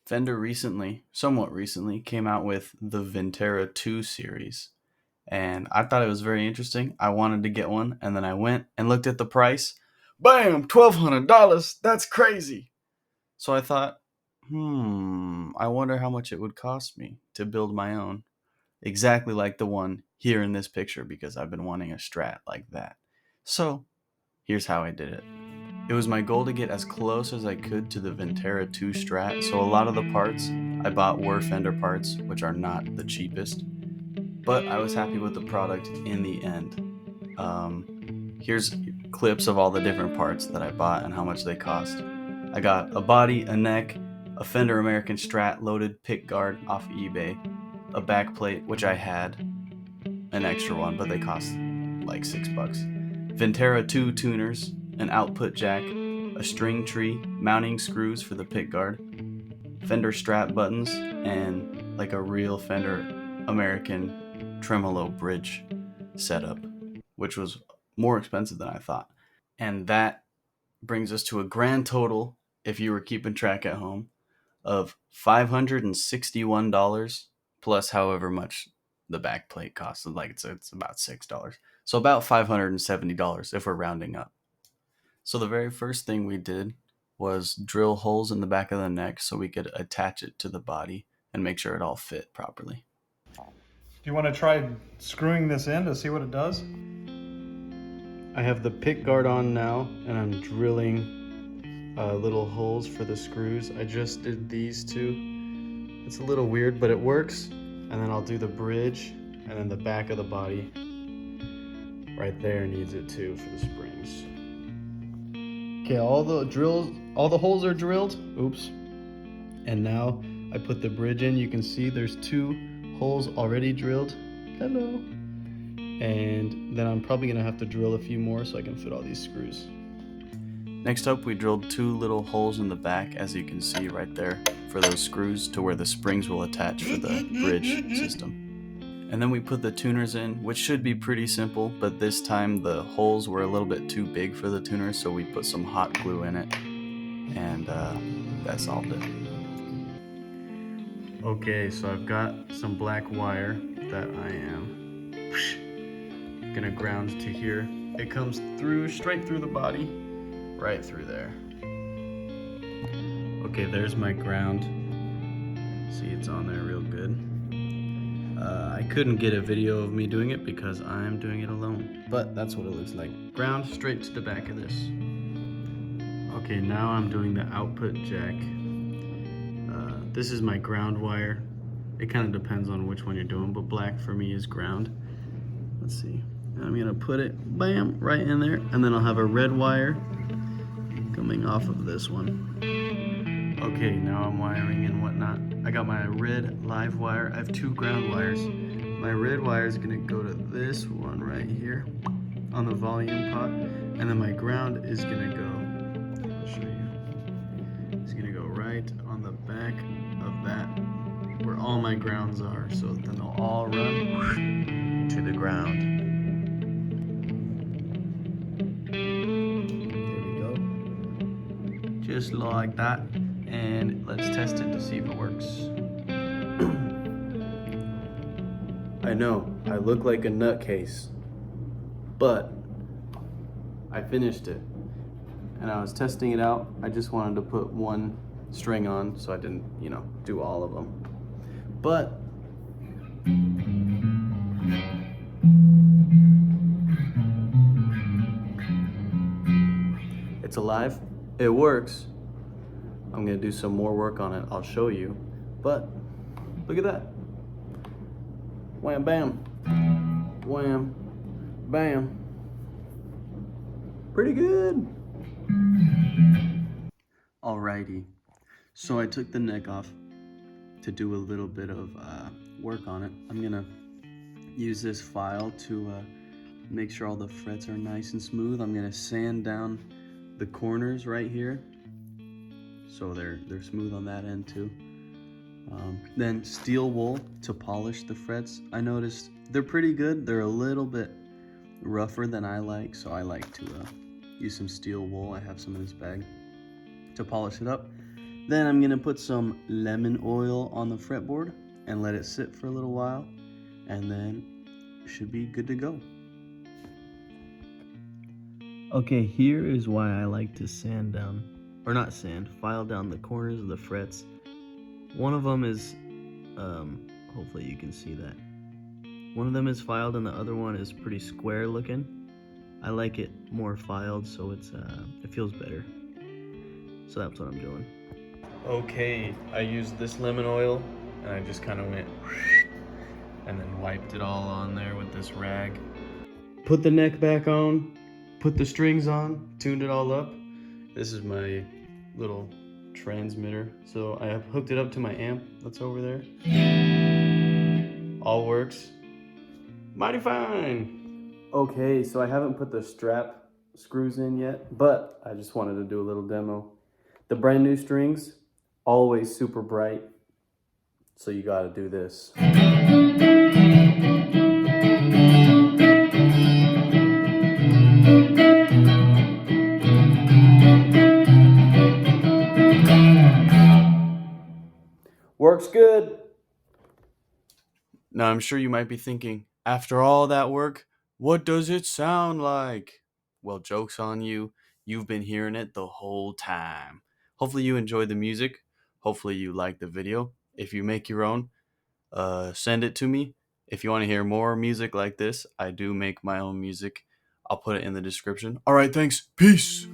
Fender recently, somewhat recently, came out with the Vintera II series. And I thought it was very interesting. I wanted to get one, and then I went and looked at the price. Bam! $1,200! That's crazy! So I thought, I wonder how much it would cost me to build my own. Exactly like the one here in this picture, because I've been wanting a Strat like that. So, here's how I did it. It was my goal to get as close as I could to the Vintera II Strat, so a lot of the parts I bought were Fender parts, which are not the cheapest, but I was happy with the product in the end. Here's clips of all the different parts that I bought and how much they cost. I got a body, a neck, a Fender American Strat loaded Pickguard off eBay, a backplate, which I had, an extra one, but they cost like $6. Vintera II Tuners, an output jack, a string tree, mounting screws for the pickguard, Fender Strat buttons, and like a real Fender American Tremolo bridge setup, which was more expensive than I thought. And that brings us to a grand total, if you were keeping track at home, of $561 plus however much the backplate costs. Like it's about $6. So about $570 if we're rounding up. So the very first thing we did was drill holes in the back of the neck so we could attach it to the body and make sure it all fit properly. Do you want to try screwing this in to see what it does? I have the pick guard on now, and I'm drilling little holes for the screws. I just did these two. It's a little weird, but it works. And then I'll do the bridge, and then the back of the body right there needs it too for the springs. Okay, all the holes are drilled. Oops. And now I put the bridge in. You can see there's 2 holes already drilled. Hello. And then I'm probably gonna have to drill a few more so I can fit all these screws. Next up, we drilled 2 little holes in the back, as you can see right there, for those screws to where the springs will attach for the bridge system. And then we put the tuners in, which should be pretty simple, but this time the holes were a little bit too big for the tuners, so we put some hot glue in it, and that solved it. Okay, so I've got some black wire that I am gonna ground to here. It comes straight through the body, right through there. Okay, there's my ground. See, it's on there real good. I couldn't get a video of me doing it because I'm doing it alone, but that's what it looks like. Ground straight to the back of this. Okay, now I'm doing the output jack. This is my ground wire. It kind of depends on which one you're doing, but black for me is ground. Let's see. I'm gonna put it, bam, right in there, and then I'll have a red wire coming off of this one. Okay, now I'm wiring and whatnot. I got my red live wire. I have 2 ground wires. My red wire is gonna go to this one right here on the volume pot, and then my ground is gonna go, I'll show you. It's gonna go right on the back of that, where all my grounds are. So then they'll all run to the ground. There we go. Just like that. And let's test it to see if it works. I know, I look like a nutcase, but I finished it. And I was testing it out. I just wanted to put 1 string on, so I didn't, do all of them. But it's alive. It works. I'm gonna do some more work on it. I'll show you. But look at that. Wham bam. Wham bam. Pretty good. Alrighty. So I took the neck off to do a little bit of work on it. I'm gonna use this file to make sure all the frets are nice and smooth. I'm gonna sand down the corners right here, so they're smooth on that end too. Then steel wool to polish the frets. I noticed they're pretty good. They're a little bit rougher than I like, so I like to use some steel wool. I have some in this bag to polish it up. Then I'm going to put some lemon oil on the fretboard and let it sit for a little while, and then it should be good to go. Okay, here is why I like to sand down, or not sand, file down the corners of the frets. One of them is, hopefully you can see that. One of them is filed and the other one is pretty square looking. I like it more filed, so it feels better. So that's what I'm doing. Okay, I used this lemon oil and I just kind of went and then wiped it all on there with this rag. Put the neck back on, put the strings on, tuned it all up. This is my little transmitter. So I have hooked it up to my amp that's over there. All works mighty fine. Okay, so I haven't put the strap screws in yet, but I just wanted to do a little demo. The brand new strings, always super bright, so you gotta do this. Works good. Now I'm sure you might be thinking, after all that work, what does it sound like? Well, joke's on you. You've been hearing it the whole time. Hopefully you enjoyed the music. Hopefully you liked the video. If you make your own, send it to me. If you want to hear more music like this, I do make my own music. I'll put it in the description. All right, thanks. Peace.